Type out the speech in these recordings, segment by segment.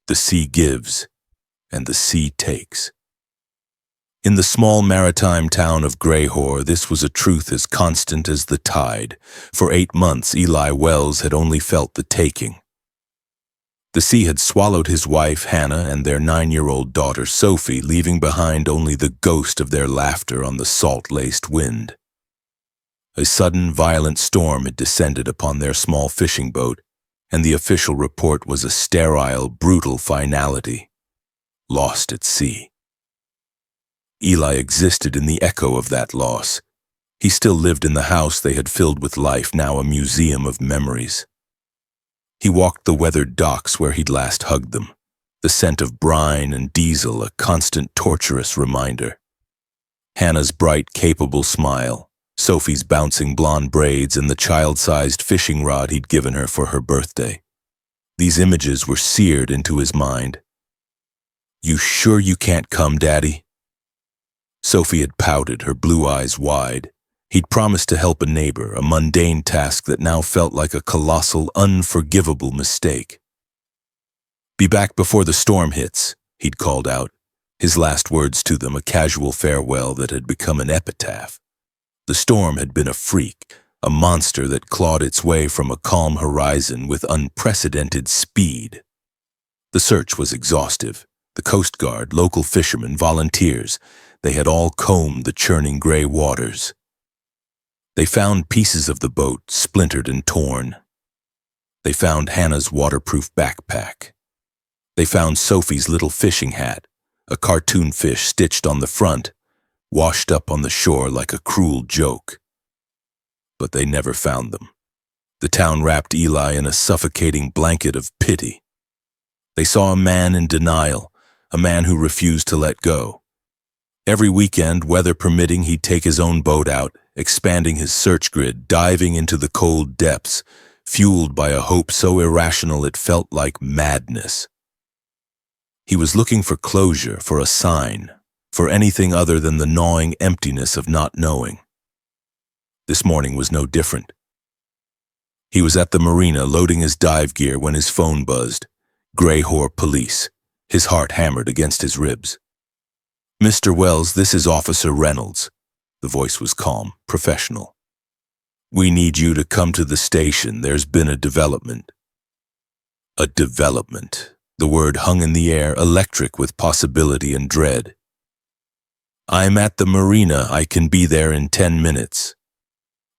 The sea gives, and the sea takes. In the small maritime town of Greyhoor, this was a truth as constant as the tide. For 8 months, Eli Wells had only felt the taking. The sea had swallowed his wife, Hannah, and their 9-year-old daughter, Sophie, leaving behind only the ghost of their laughter on the salt-laced wind. A sudden, violent storm had descended upon their small fishing boat, and the official report was a sterile, brutal finality. Lost at sea. Eli existed in the echo of that loss. He still lived in the house they had filled with life, now a museum of memories. He walked the weathered docks where he'd last hugged them, the scent of brine and diesel a constant torturous reminder. Hannah's bright, capable smile, Sophie's bouncing blonde braids, and the child-sized fishing rod he'd given her for her birthday. These images were seared into his mind. "You sure you can't come, Daddy?" Sophie had pouted, her blue eyes wide. He'd promised to help a neighbor, a mundane task that now felt like a colossal, unforgivable mistake. "Be back before the storm hits," he'd called out, his last words to them a casual farewell that had become an epitaph. The storm had been a freak, a monster that clawed its way from a calm horizon with unprecedented speed. The search was exhaustive. The Coast Guard, local fishermen, volunteers, they had all combed the churning gray waters. They found pieces of the boat, splintered and torn. They found Hannah's waterproof backpack. They found Sophie's little fishing hat, a cartoon fish stitched on the front, washed up on the shore like a cruel joke. But they never found them. The town wrapped Eli in a suffocating blanket of pity. They saw a man in denial, a man who refused to let go. Every weekend, weather permitting, he'd take his own boat out, expanding his search grid, diving into the cold depths, fueled by a hope so irrational it felt like madness. He was looking for closure, for a sign, for anything other than the gnawing emptiness of not knowing. This morning was no different. He was at the marina loading his dive gear when his phone buzzed. Greyhoor Police. His heart hammered against his ribs. "Mr. Wells, this is Officer Reynolds." The voice was calm, professional. "We need you to come to the station. There's been a development." A development. The word hung in the air, electric with possibility and dread. "I'm at the marina. I can be there in 10 minutes.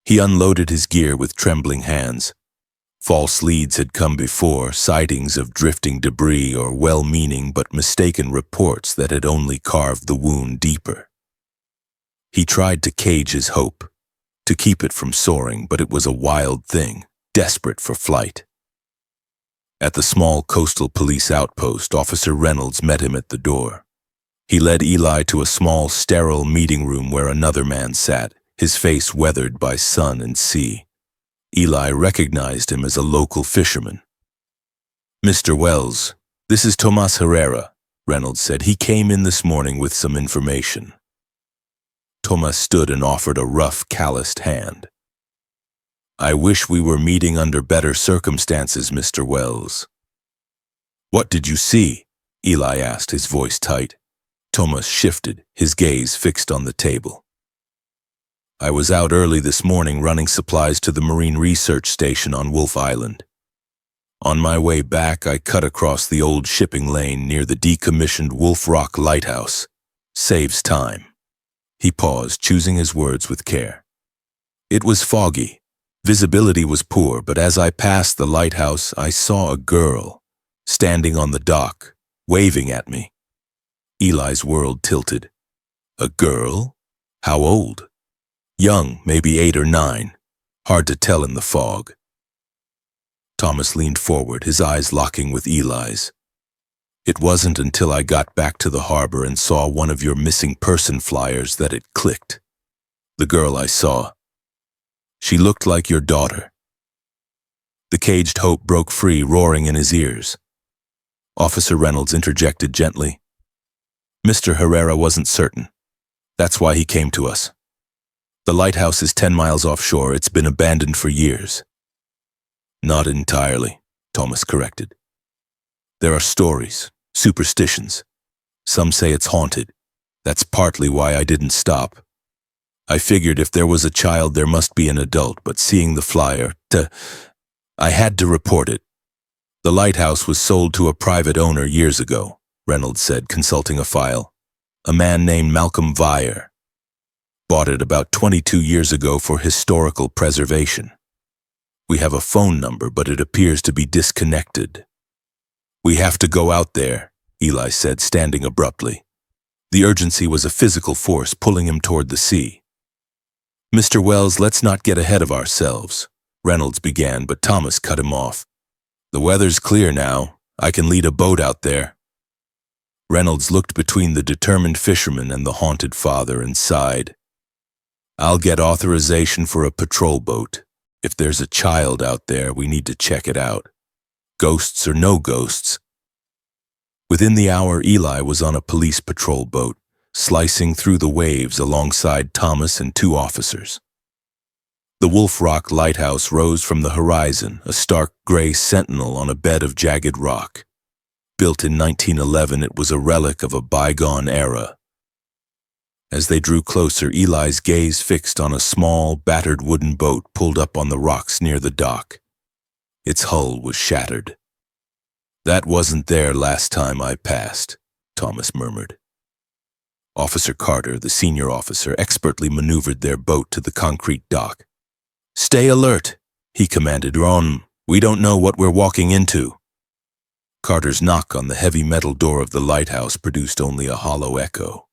He unloaded his gear with trembling hands. False leads had come before, sightings of drifting debris or well-meaning but mistaken reports that had only carved the wound deeper. He tried to cage his hope, to keep it from soaring, but it was a wild thing, desperate for flight. At the small coastal police outpost, Officer Reynolds met him at the door. He led Eli to a small, sterile meeting room where another man sat, his face weathered by sun and sea. Eli recognized him as a local fisherman. "Mr. Wells, this is Tomas Herrera," Reynolds said. "He came in this morning with some information." Tomas stood and offered a rough, calloused hand. "I wish we were meeting under better circumstances, Mr. Wells." "What did you see?" Eli asked, his voice tight. Tomas shifted, his gaze fixed on the table. "I was out early this morning running supplies to the Marine Research Station on Wolf Island. On my way back, I cut across the old shipping lane near the decommissioned Wolf Rock Lighthouse. Saves time." He paused, choosing his words with care. "It was foggy. Visibility was poor, but as I passed the lighthouse, I saw a girl, standing on the dock, waving at me." Eli's world tilted. "A girl? How old?" "Young, maybe 8 or 9. Hard to tell in the fog." Thomas leaned forward, his eyes locking with Eli's. "It wasn't until I got back to the harbor and saw one of your missing person flyers that it clicked. The girl I saw. She looked like your daughter." The caged hope broke free, roaring in his ears. Officer Reynolds interjected gently. "Mr. Herrera wasn't certain. That's why he came to us. The lighthouse is 10 miles offshore. It's been abandoned for years." "Not entirely," Thomas corrected. There are stories, superstitions. Some say it's haunted. That's partly why I didn't stop. I figured if there was a child, there must be an adult, but seeing the flyer, I had to report it. The lighthouse was sold to a private owner years ago, Reynolds said, consulting a file. A man named Malcolm Vire bought it about 22 years ago for historical preservation. We have a phone number, but it appears to be disconnected. We have to go out there, Eli said, standing abruptly. The urgency was a physical force pulling him toward the sea. Mr. Wells, let's not get ahead of ourselves, Reynolds began, but Thomas cut him off. The weather's clear now. I can lead a boat out there. Reynolds looked between the determined fisherman and the haunted father and sighed. I'll get authorization for a patrol boat. If there's a child out there, we need to check it out. Ghosts or no ghosts. Within the hour, Eli was on a police patrol boat, slicing through the waves alongside Thomas and 2 officers. The Wolf Rock lighthouse rose from the horizon, a stark gray sentinel on a bed of jagged rock. Built in 1911, it was a relic of a bygone era. As they drew closer, Eli's gaze fixed on a small, battered wooden boat pulled up on the rocks near the dock. Its hull was shattered. That wasn't there last time I passed, Thomas murmured. Officer Carter, the senior officer, expertly maneuvered their boat to the concrete dock. Stay alert, he commanded. Ron, we don't know what we're walking into. Carter's knock on the heavy metal door of the lighthouse produced only a hollow echo.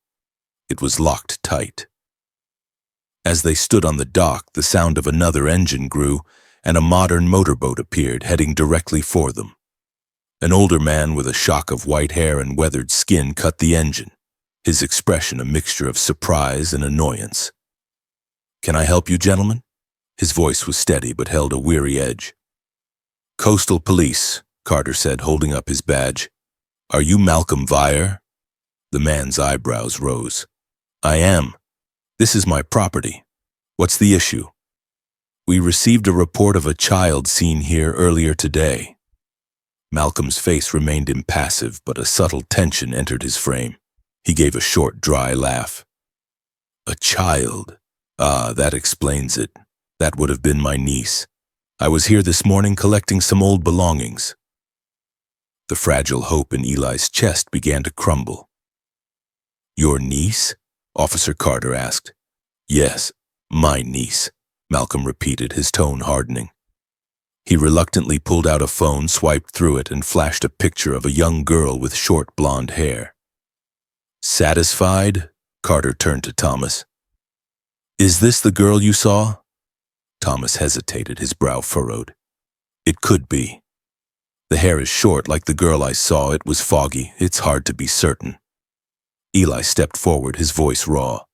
It was locked tight. As they stood on the dock, the sound of another engine grew, and a modern motorboat appeared, heading directly for them. An older man with a shock of white hair and weathered skin cut the engine, his expression a mixture of surprise and annoyance. Can I help you, gentlemen? His voice was steady but held a weary edge. Coastal Police, Carter said, holding up his badge. Are you Malcolm Vire? The man's eyebrows rose. I am. This is my property. What's the issue? We received a report of a child seen here earlier today. Malcolm's face remained impassive, but a subtle tension entered his frame. He gave a short, dry laugh. A child? Ah, that explains it. That would have been my niece. I was here this morning collecting some old belongings. The fragile hope in Eli's chest began to crumble. Your niece? Officer Carter asked. Yes, my niece, Malcolm repeated, his tone hardening. He reluctantly pulled out a phone, swiped through it, and flashed a picture of a young girl with short blonde hair. Satisfied? Carter turned to Thomas. Is this the girl you saw? Thomas hesitated, his brow furrowed. It could be. The hair is short like the girl I saw. It was foggy. It's hard to be certain. Eli stepped forward, his voice raw.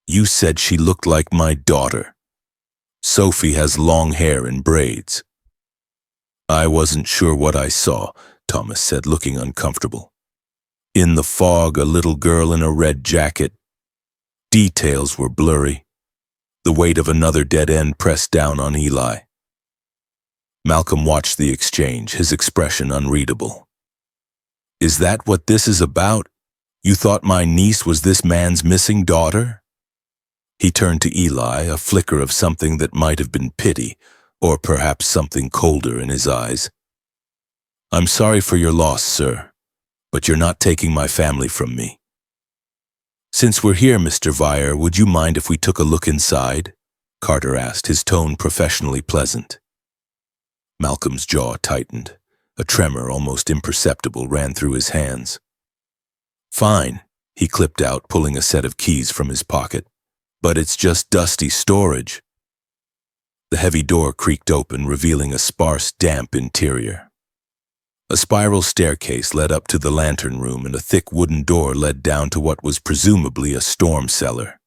You said she looked like my daughter. Sophie has long hair and braids. I wasn't sure what I saw, Thomas said, looking uncomfortable. In the fog, a little girl in a red jacket. Details were blurry. The weight of another dead end pressed down on Eli. Malcolm watched the exchange, his expression unreadable. Is that what this is about? You thought my niece was this man's missing daughter? He turned to Eli, a flicker of something that might have been pity, or perhaps something colder in his eyes. I'm sorry for your loss, sir, but you're not taking my family from me. Since we're here, Mr. Vire, would you mind if we took a look inside? Carter asked, his tone professionally pleasant. Malcolm's jaw tightened. A tremor, almost imperceptible, ran through his hands. Fine, he clipped out, pulling a set of keys from his pocket. But it's just dusty storage. The heavy door creaked open, revealing a sparse, damp interior. A spiral staircase led up to the lantern room, and a thick wooden door led down to what was presumably a storm cellar.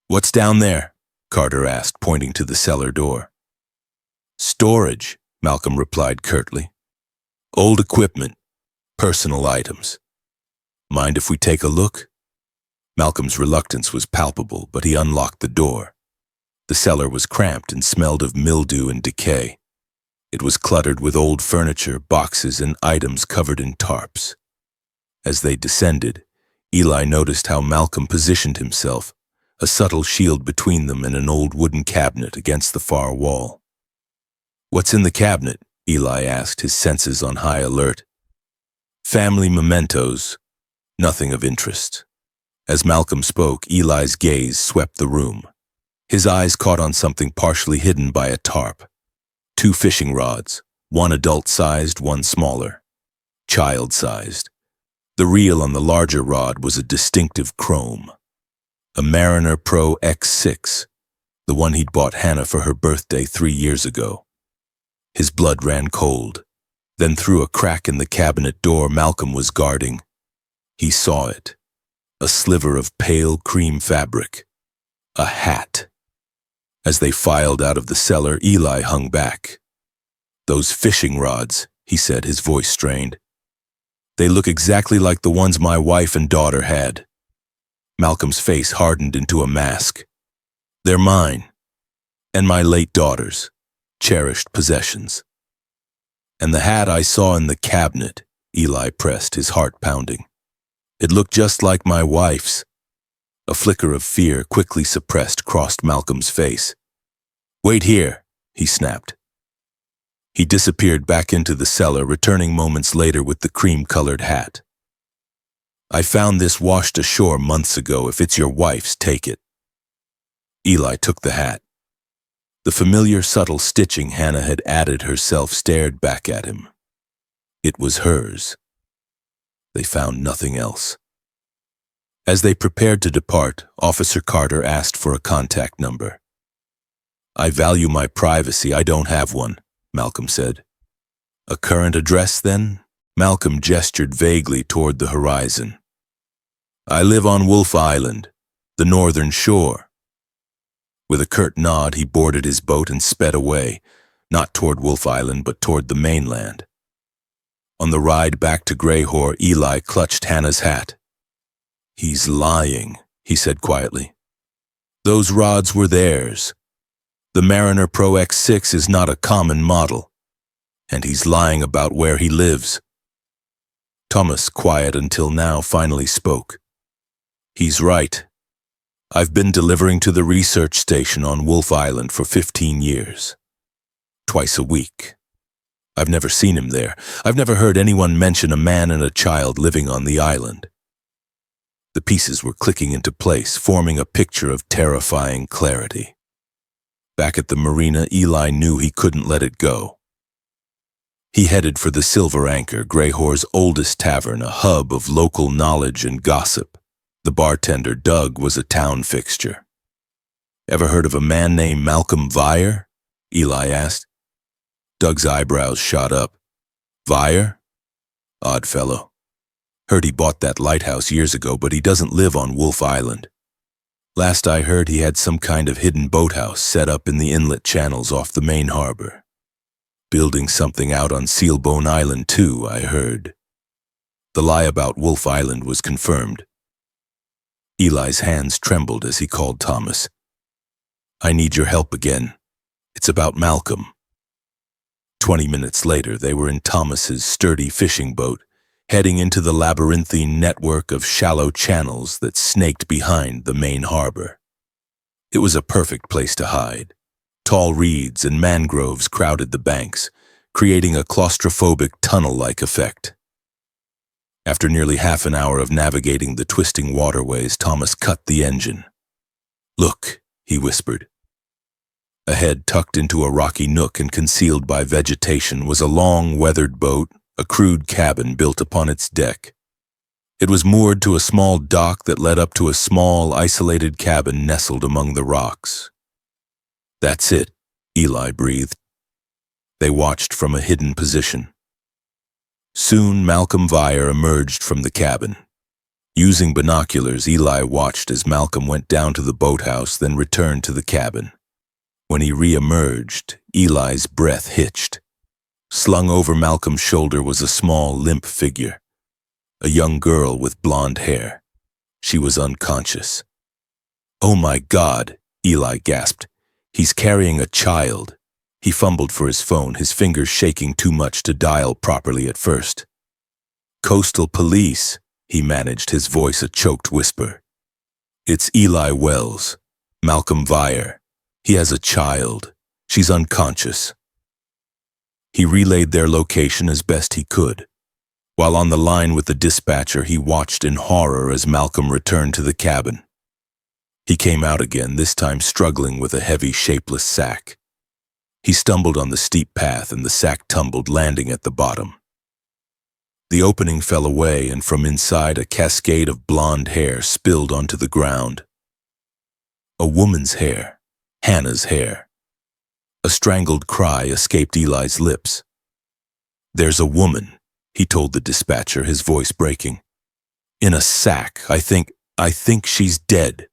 What's down there? Carter asked, pointing to the cellar door. Storage, Malcolm replied curtly. Old equipment, personal items. Mind if we take a look? Malcolm's reluctance was palpable, but he unlocked the door. The cellar was cramped and smelled of mildew and decay. It was cluttered with old furniture, boxes, and items covered in tarps. As they descended, Eli noticed how Malcolm positioned himself, a subtle shield between them and an old wooden cabinet against the far wall. "What's in the cabinet?" Eli asked, his senses on high alert. "Family mementos, nothing of interest." As Malcolm spoke, Eli's gaze swept the room. His eyes caught on something partially hidden by a tarp. 2 fishing rods, one adult-sized, one smaller. Child-sized. The reel on the larger rod was a distinctive chrome. A Mariner Pro X6, the one he'd bought Hannah for her birthday 3 years ago. His blood ran cold. Then through a crack in the cabinet door Malcolm was guarding, he saw it. A sliver of pale cream fabric. A hat. As they filed out of the cellar, Eli hung back. "Those fishing rods," he said, his voice strained. "They look exactly like the ones my wife and daughter had." Malcolm's face hardened into a mask. "They're mine, and my late daughter's, cherished possessions." "And the hat I saw in the cabinet," Eli pressed, his heart pounding. "It looked just like my wife's." A flicker of fear, quickly suppressed, crossed Malcolm's face. "Wait here," he snapped. He disappeared back into the cellar, returning moments later with the cream-colored hat. "I found this washed ashore months ago. If it's your wife's, take it." Eli took the hat. The familiar, subtle stitching Hannah had added herself stared back at him. It was hers. They found nothing else. As they prepared to depart, Officer Carter asked for a contact number. "I value my privacy. I don't have one," Malcolm said. "A current address, then?" Malcolm gestured vaguely toward the horizon. "I live on Wolf Island, the northern shore." With a curt nod, he boarded his boat and sped away, not toward Wolf Island, but toward the mainland. On the ride back to Greyhoor, Eli clutched Hannah's hat. "He's lying," he said quietly. "Those rods were theirs. The Mariner Pro X6 is not a common model, and he's lying about where he lives." Thomas, quiet until now, finally spoke. "He's right. I've been delivering to the research station on Wolf Island for 15 years. Twice a week. I've never seen him there. I've never heard anyone mention a man and a child living on the island." The pieces were clicking into place, forming a picture of terrifying clarity. Back at the marina, Eli knew he couldn't let it go. He headed for the Silver Anchor, Greyhoor's oldest tavern, a hub of local knowledge and gossip. The bartender, Doug, was a town fixture. "Ever heard of a man named Malcolm Vire?" Eli asked. Doug's eyebrows shot up. "Vire? Odd fellow. Heard he bought that lighthouse years ago, but he doesn't live on Wolf Island. Last I heard, he had some kind of hidden boathouse set up in the inlet channels off the main harbor. Building something out on Sealbone Island too, I heard." The lie about Wolf Island was confirmed. Eli's hands trembled as he called Thomas. "I need your help again. It's about Malcolm." 20 minutes later, they were in Thomas's sturdy fishing boat, heading into the labyrinthine network of shallow channels that snaked behind the main harbor. It was a perfect place to hide. Tall reeds and mangroves crowded the banks, creating a claustrophobic tunnel-like effect. After nearly half an hour of navigating the twisting waterways, Thomas cut the engine. "Look," he whispered. Ahead, tucked into a rocky nook and concealed by vegetation, was a long, weathered boat, a crude cabin built upon its deck. It was moored to a small dock that led up to a small, isolated cabin nestled among the rocks. "That's it," Eli breathed. They watched from a hidden position. Soon, Malcolm Vire emerged from the cabin. Using binoculars, Eli watched as Malcolm went down to the boathouse, then returned to the cabin. When he re-emerged, Eli's breath hitched. Slung over Malcolm's shoulder was a small, limp figure. A young girl with blonde hair. She was unconscious. "Oh my God," Eli gasped. "He's carrying a child. He fumbled for his phone, his fingers shaking too much to dial properly at first. "Coastal Police," he managed, his voice a choked whisper. "It's Eli Wells, Malcolm Vire. He has a child. She's unconscious." He relayed their location as best he could. While on the line with the dispatcher, he watched in horror as Malcolm returned to the cabin. He came out again, this time struggling with a heavy, shapeless sack. He stumbled on the steep path and the sack tumbled, landing at the bottom. The opening fell away, and from inside a cascade of blonde hair spilled onto the ground. A woman's hair, Hannah's hair. A strangled cry escaped Eli's lips. "There's a woman," he told the dispatcher, his voice breaking. "In a sack. I think she's dead."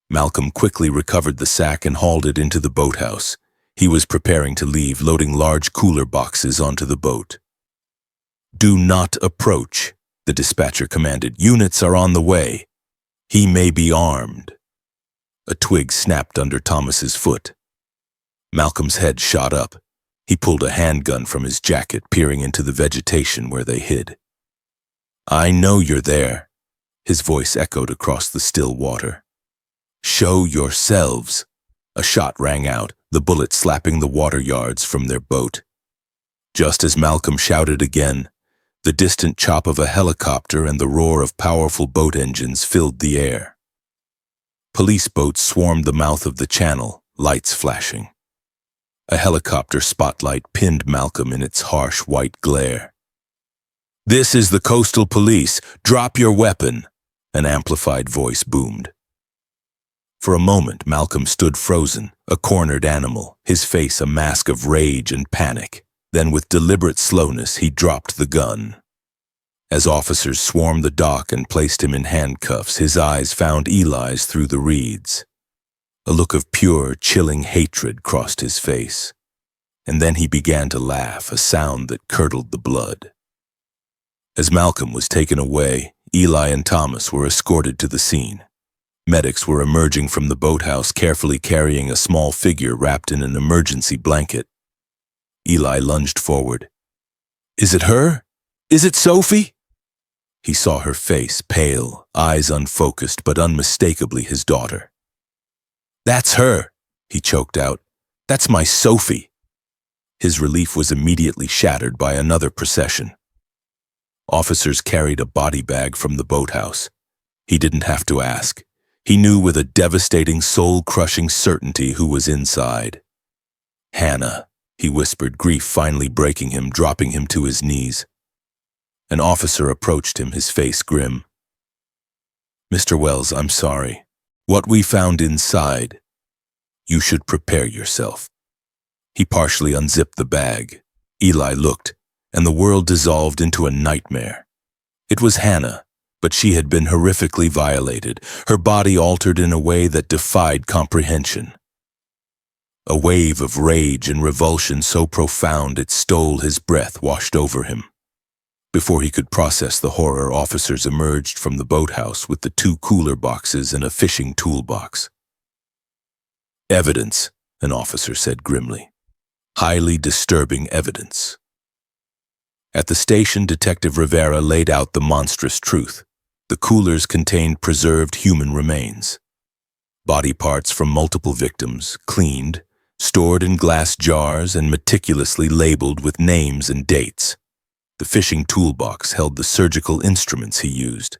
Malcolm quickly recovered the sack and hauled it into the boathouse. He was preparing to leave, loading large cooler boxes onto the boat. "Do not approach," the dispatcher commanded. "Units are on the way. He may be armed." A twig snapped under Thomas's foot. Malcolm's head shot up. He pulled a handgun from his jacket, peering into the vegetation where they hid. "I know you're there," his voice echoed across the still water. "Show yourselves." A shot rang out, the bullet slapping the water yards from their boat. Just as Malcolm shouted again, the distant chop of a helicopter and the roar of powerful boat engines filled the air. Police boats swarmed the mouth of the channel, lights flashing. A helicopter spotlight pinned Malcolm in its harsh white glare. "This is the Coastal Police. Drop your weapon," an amplified voice boomed. For a moment, Malcolm stood frozen, a cornered animal, his face a mask of rage and panic. Then, with deliberate slowness, he dropped the gun. As officers swarmed the dock and placed him in handcuffs, his eyes found Eli's through the reeds. A look of pure, chilling hatred crossed his face. And then he began to laugh, a sound that curdled the blood. As Malcolm was taken away, Eli and Thomas were escorted to the scene. Medics were emerging from the boathouse, carefully carrying a small figure wrapped in an emergency blanket. Eli lunged forward. "Is it her? Is it Sophie?" He saw her face, pale, eyes unfocused, but unmistakably his daughter. "That's her," he choked out. "That's my Sophie." His relief was immediately shattered by another procession. Officers carried a body bag from the boathouse. He didn't have to ask. He knew with a devastating, soul-crushing certainty who was inside. "Hannah," he whispered, grief finally breaking him, dropping him to his knees. An officer approached him, his face grim. "Mr. Wells, I'm sorry. What we found inside, you should prepare yourself." He partially unzipped the bag. Eli looked, and the world dissolved into a nightmare. It was Hannah, but she had been horrifically violated, her body altered in a way that defied comprehension. A wave of rage and revulsion so profound it stole his breath, washed over him. Before he could process the horror, officers emerged from the boathouse with the 2 cooler boxes and a fishing toolbox. "Evidence," an officer said grimly. "Highly disturbing evidence." At the station, Detective Rivera laid out the monstrous truth. The coolers contained preserved human remains. Body parts from multiple victims, cleaned, stored in glass jars and meticulously labeled with names and dates. The fishing toolbox held the surgical instruments he used.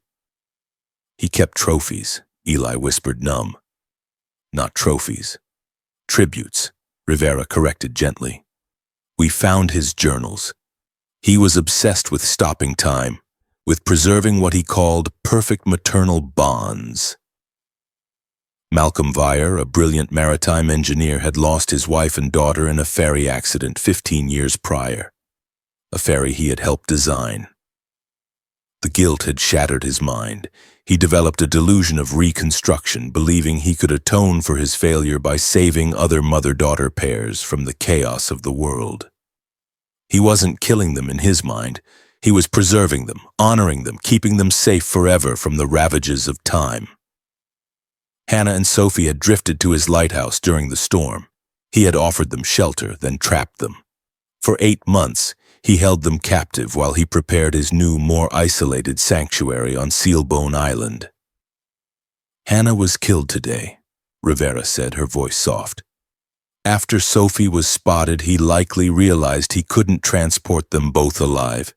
"He kept trophies," Eli whispered, numb. "Not trophies. Tributes," Rivera corrected gently. "We found his journals. He was obsessed with stopping time, with preserving what he called perfect maternal bonds." Malcolm Vire, a brilliant maritime engineer, had lost his wife and daughter in a ferry accident 15 years prior, a ferry he had helped design. The guilt had shattered his mind. He developed a delusion of reconstruction, believing he could atone for his failure by saving other mother-daughter pairs from the chaos of the world. He wasn't killing them in his mind. He was preserving them, honoring them, keeping them safe forever from the ravages of time. Hannah and Sophie had drifted to his lighthouse during the storm. He had offered them shelter, then trapped them. For 8 months, he held them captive while he prepared his new, more isolated sanctuary on Sealbone Island. Hannah was killed today, Rivera said, her voice soft. After Sophie was spotted, he likely realized he couldn't transport them both alive.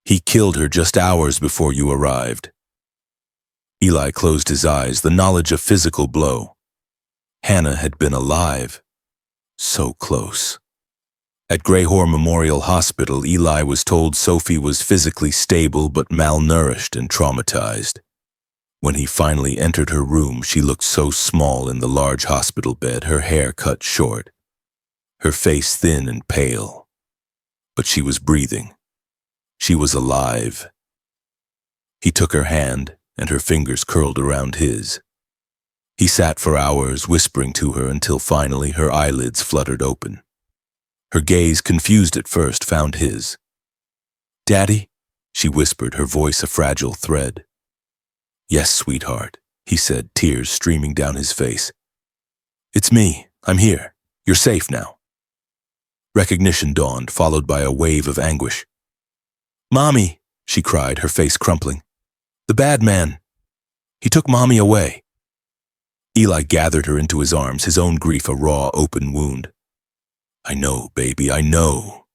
He killed her just hours before you arrived. Eli closed his eyes, the knowledge a physical blow. Hannah had been alive. So close. At Greyhoor Memorial Hospital, Eli was told Sophie was physically stable but malnourished and traumatized. When he finally entered her room, she looked so small in the large hospital bed, her hair cut short, her face thin and pale. But she was breathing. She was alive. He took her hand, and her fingers curled around his. He sat for hours, whispering to her until finally her eyelids fluttered open. Her gaze, confused at first, found his. "Daddy?" she whispered, her voice a fragile thread. "Yes, sweetheart," he said, tears streaming down his face. "It's me. I'm here. You're safe now." Recognition dawned, followed by a wave of anguish. "Mommy," she cried, her face crumpling. "The bad man. He took Mommy away." Eli gathered her into his arms, his own grief a raw, open wound. "I know, baby, I know."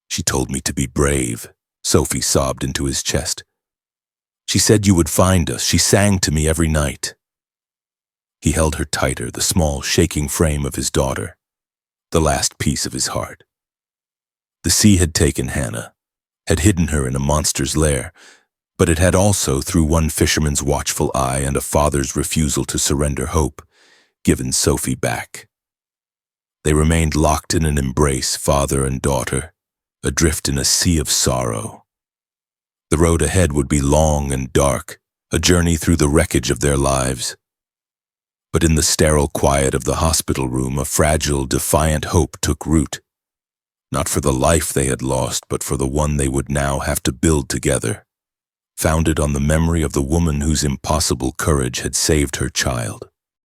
"She told me to be brave," Sophie sobbed into his chest. "She said you would find us. She sang to me every night." He held her tighter, the small, shaking frame of his daughter, the last piece of his heart. The sea had taken Hannah, had hidden her in a monster's lair, but it had also, through one fisherman's watchful eye and a father's refusal to surrender hope, given Sophie back. They remained locked in an embrace, father and daughter, adrift in a sea of sorrow. The road ahead would be long and dark, a journey through the wreckage of their lives. But in the sterile quiet of the hospital room, a fragile, defiant hope took root. Not for the life they had lost, but for the one they would now have to build together, founded on the memory of the woman whose impossible courage had saved her child.